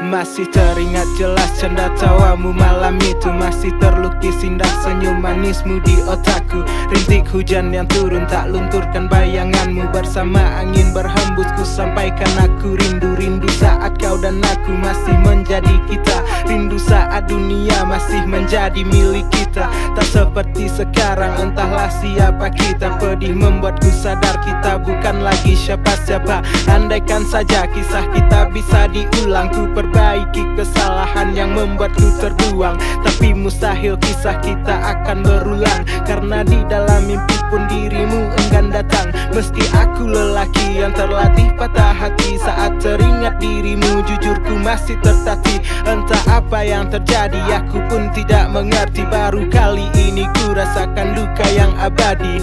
Masih teringat jelas canda tawamu malam itu. Masih terlukis indah senyum manismu di otakku. Rintik hujan yang turun tak lunturkan bayanganmu. Bersama angin berhembus ku sampaikan aku rindu saat kau dan aku masih menjadi kita. Rindu saat dunia masih menjadi milik kita. Tak seperti sekarang entahlah siapa kita. Pedih membuatku sadar kita bukan lagi siapa-siapa. Andaikan saja kisah kita bisa diulang, ku perbaiki kesalahan yang membuatku terbuang. Tapi mustahil kisah kita akan berulang, karena di dalam mimpi pun dirimu enggan datang. Meski aku lelaki yang terlatih patah hati saat teringat dirimu, jujurku masih tertatih. Entah apa yang terjadi, aku pun tidak mengerti. Baru kali ini ku rasakan luka yang abadi.